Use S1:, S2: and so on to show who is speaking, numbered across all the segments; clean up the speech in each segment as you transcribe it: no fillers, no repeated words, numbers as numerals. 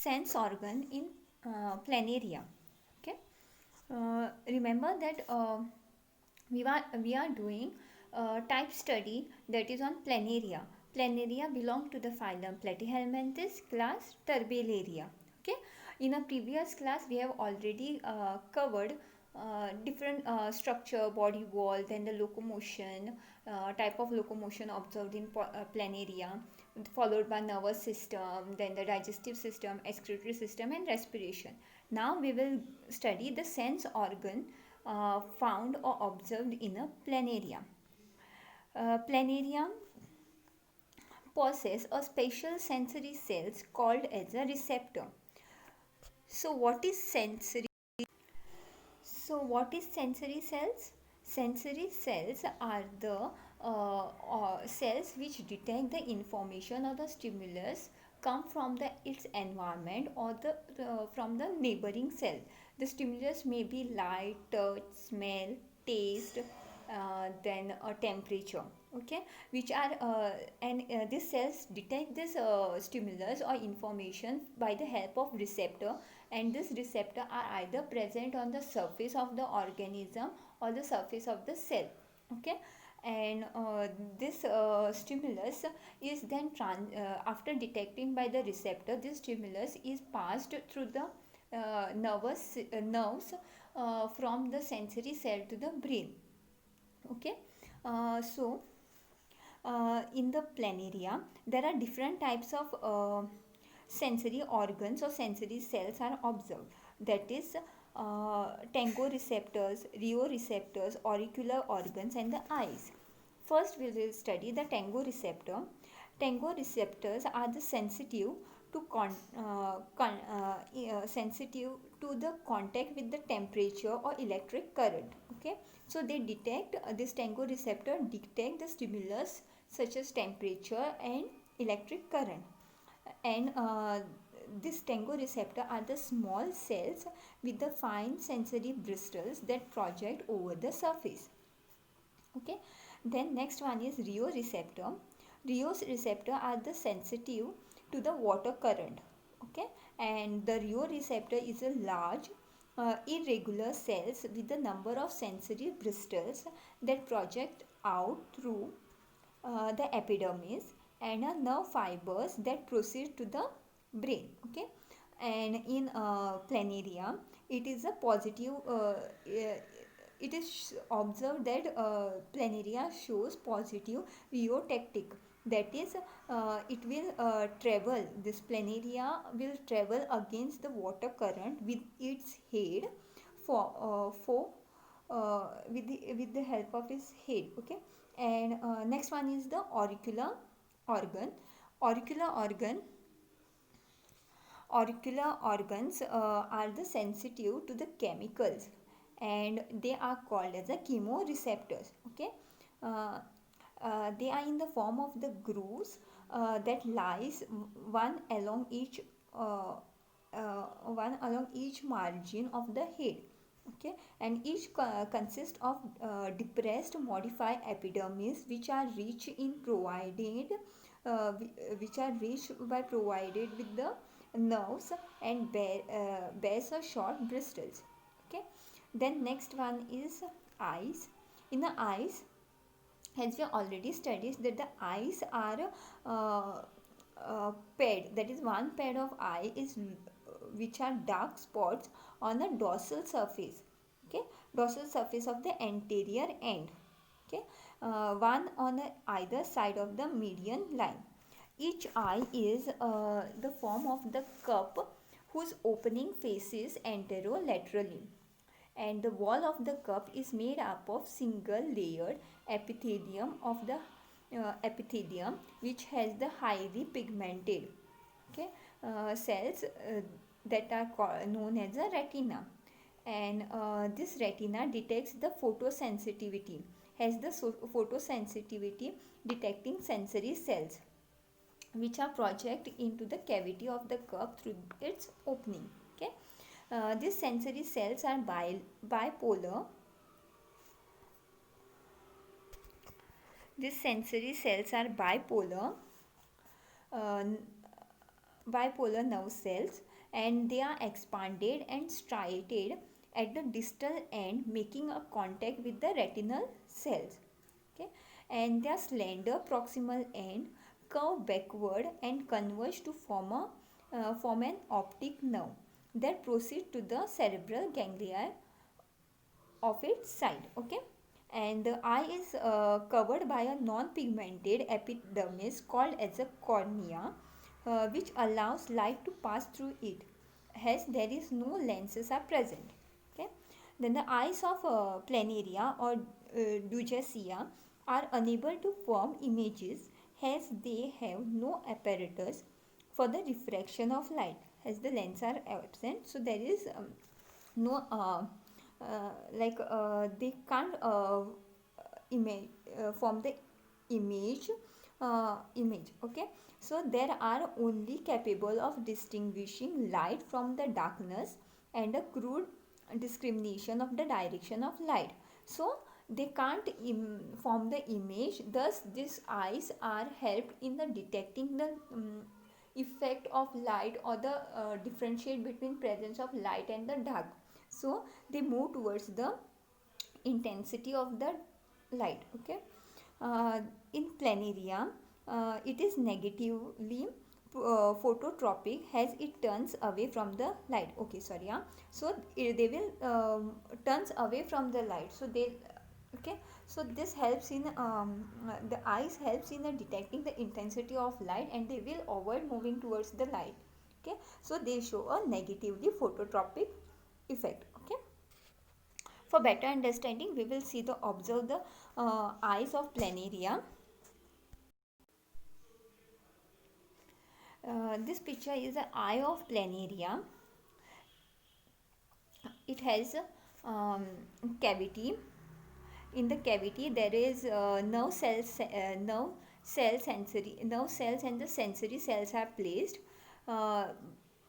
S1: sense organ in planaria. Okay, remember that we are doing type study that is on planaria. Planaria belong to the phylum Platyhelminthes, class Terbularia. Okay, in a previous class we have already covered different structure, body wall, then the locomotion, type of locomotion observed in planaria, followed by nervous system, then the digestive system, excretory system, and respiration. Now we will study the sense organ found or observed in a planaria. Planaria possess a special sensory cells called as a receptor. So what is sensory? So what is sensory cells? Sensory cells are the cells which detect the information or the stimulus come from its environment or from the neighboring cell. The stimulus may be light, touch, smell, taste, then a temperature. Okay, which are and these cells detect this stimulus or information by the help of receptor, and this receptor are either present on the surface of the organism or the surface of the cell. Okay, and this stimulus is then after detecting by the receptor, this stimulus is passed through the nerves from the sensory cell to the brain. Okay, so in the planaria there are different types of sensory organs or sensory cells are observed. That is tangoreceptors, rheoreceptors, auricular organs, and the eyes. First we will study the tangoreceptor. Tangoreceptors are the sensitive to sensitive to the contact with the temperature or electric current. Okay, so they detect this tangoreceptor detect the stimulus such as temperature and electric current. And this tangoreceptor are the small cells with the fine sensory bristles that project over the surface. Okay, then next one is rheoreceptor. Rheoreceptor are the sensitive to the water current. Okay, and the rheoreceptor is a large irregular cells with the number of sensory bristles that project out through the epidermis and nerve fibers that proceed to the brain. Okay, and in planaria it is a positive it is observed that planaria shows positive rheotactic. That is it will travel, this planaria will travel against the water current with its head for with the help of his head. Okay, and next one is the auricular organ. Auricular organ auricular organs are the sensitive to the chemicals, and they are called as the chemoreceptors. Okay, uh, they are in the form of the grooves that lies uh, one along each margin of the head. Okay, and each consists of depressed modified epidermis which are rich in provided which are rich by provided with the nerves and bears a short bristles. Okay, then next one is eyes. In the eyes, as we already studied that the eyes are uh, paired, that is one pair of eye is which are dark spots on the dorsal surface. Okay, dorsal surface of the anterior end. Okay, one on either side of the median line. Each eye is the form of the cup whose opening faces anterolaterally, and the wall of the cup is made up of single layered epithelium of the epithelium which has the highly pigmented, okay, cells that are known as a retina. And this retina detects the photosensitivity, has the photosensitivity detecting sensory cells which are project into the cavity of the cup through its opening. Okay, these sensory cells are bipolar. These sensory cells are bipolar, uh, bipolar nerve cells, and they are expanded and striated at the distal end, making a contact with the retinal cells. Okay, and their slender proximal end curve backward and converge to form an optic nerve that proceeds to the cerebral ganglia of its side. Okay, and the eye is covered by a non-pigmented epidermis called as a cornea, which allows light to pass through it, hence there is no lenses are present. Okay, then the eyes of planaria or Dujacia are unable to form images, hence they have no apparatus for the refraction of light, as the lens are absent, so there is no they can't image form the image okay, so there are only capable of distinguishing light from the darkness and a crude discrimination of the direction of light, so they can't form the image, thus these eyes are helped in the detecting the effect of light or the differentiate between presence of light and the dark, so they move towards the intensity of the light. Okay, uh, in planaria it is negatively phototropic as it turns away from the light. Okay, sorry, so they will turns away from the light, so they okay, so this helps in the eyes helps in detecting the intensity of light, and they will avoid moving towards the light. Okay, so they show a negatively phototropic effect. Okay, for better understanding we will see the observe the eyes of planaria. This picture is the eye of planaria. It has um, cavity. In the cavity there is nerve cells and the sensory cells are placed. uh,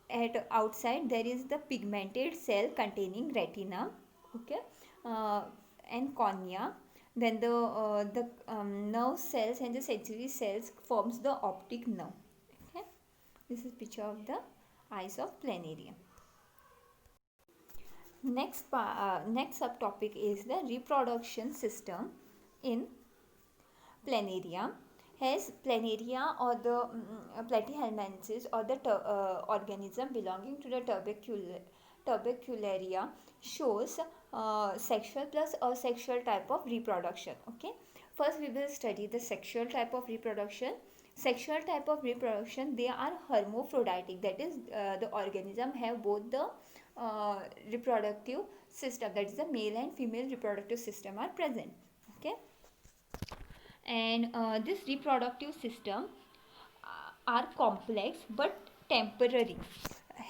S1: at outside there is the pigmented cell containing retina. Okay, uh, and cornea, then the nerve cells and the sensory cells forms the optic nerve. Okay, this is picture of the eyes of planaria. Next subtopic is the reproduction system in planaria. Has planaria or the platyhelminthes or the organism belonging to the tubercularia shows sexual plus asexual type of reproduction. Okay, first we will study the sexual type of reproduction. Sexual type of reproduction, they are hermaphroditic, that is the organism have both the reproductive system, that is the male and female reproductive system are present. Okay, and this reproductive system are complex but temporary,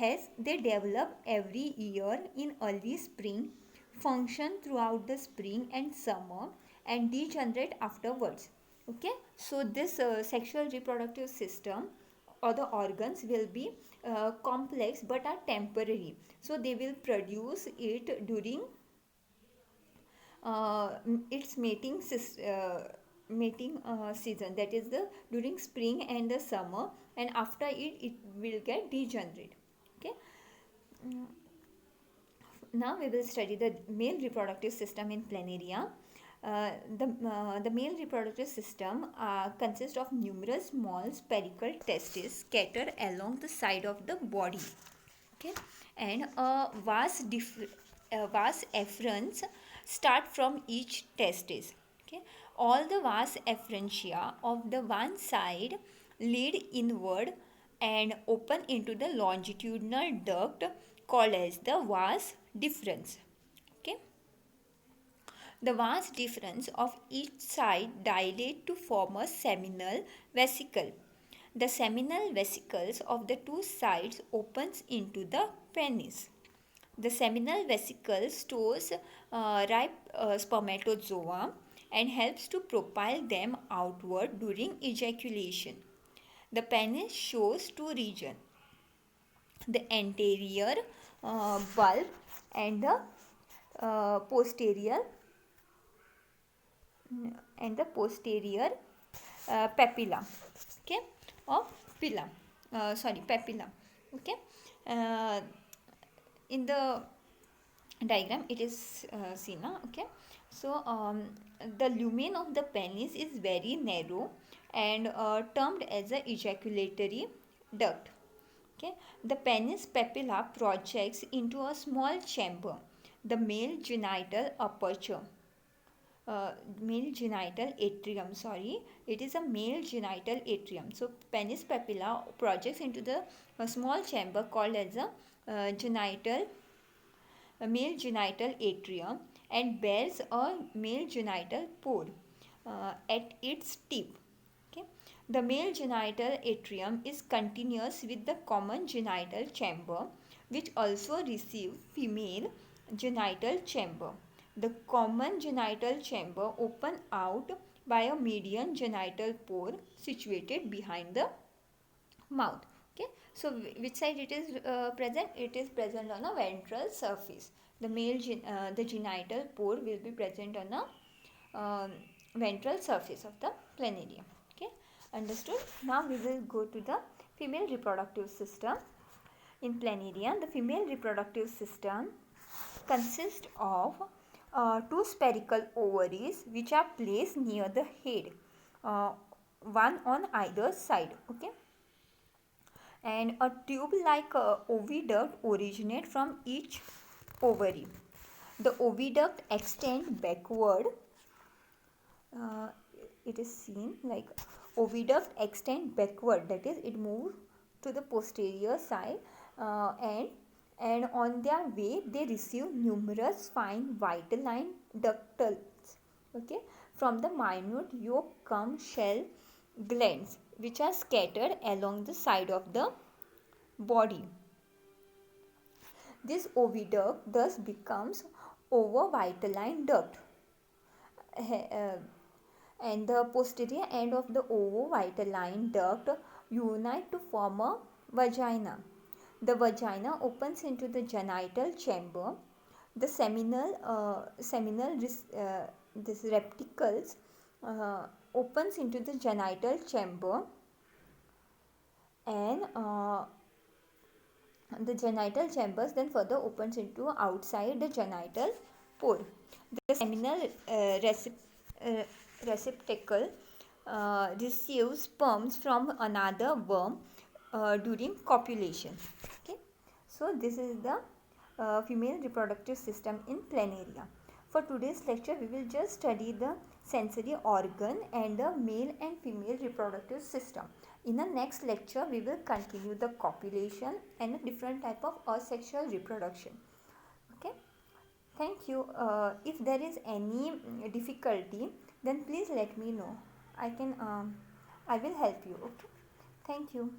S1: as they develop every year in early spring, function throughout the spring and summer, and degenerate afterwards. Okay, so this sexual reproductive system or the organs will be complex but are temporary, so they will produce it during its mating season, that is the during spring and the summer, and after it will get degenerate. Okay, Mm, now we will study the male reproductive system in planaria. The male reproductive system consists of numerous small spherical testes scattered along the side of the body. Okay, and a vast efferents start from each testis. Okay, all the vas efferentia of the one side lead inward and open into the longitudinal duct called as the vas deferens. Okay, the vas deferens of each side dilate to form a seminal vesicle. The seminal vesicles of the two sides opens into the penis. The seminal vesicle stores ripe spermatozoa and helps to propel them outward during ejaculation. The penis shows two regions, the anterior bulb and the posterior papilla. Okay, of pilla. papilla. Okay. uh, in the diagram it is seen, okay. So the lumen of the penis is very narrow and termed as a ejaculatory duct. Okay, the penis papilla projects into a small chamber, the male genital aperture, male genital atrium. Sorry, it is a male genital atrium. So penis papilla projects into the small chamber called as a male genital atrium and bears a male genital pore at its tip. Okay. The male genital atrium is continuous with the common genital chamber, which also receives female genital chamber. The common genital chamber open out by a median genital pore situated behind the mouth. Okay, so which side it is present? It is present on a ventral surface. The the genital pore will be present on a ventral surface of the planarium. Okay, understood. Now we will go to the female reproductive system. In planarium, the female reproductive system consists of two spherical ovaries which are placed near the head, uh, one on either side. Okay, and a tube-like oviduct originates from each ovary. The oviduct extends backward. Uh, it is seen like oviduct extend backward, that is it moves to the posterior side, and on their way they receive numerous fine vitelline ductals, okay, from the minute yolk cum shell glands which are scattered along the side of the body. This oviduct thus becomes oovovitelline duct, and the posterior end of the oovovitelline duct unite to form a vagina. The vagina opens into the genital chamber. The seminal this repticles opens into the genital chamber, and the genital chambers then further opens into outside the genital pore. The seminal receptacle receives sperms from another worm during copulation. Okay, so this is the female reproductive system in planaria. For today's lecture, we will just study the sensory organ and the male and female reproductive system. In the next lecture, we will continue the copulation and a different type of asexual reproduction. Okay, thank you. If there is any difficulty, then please let me know. I will help you. Okay, thank you.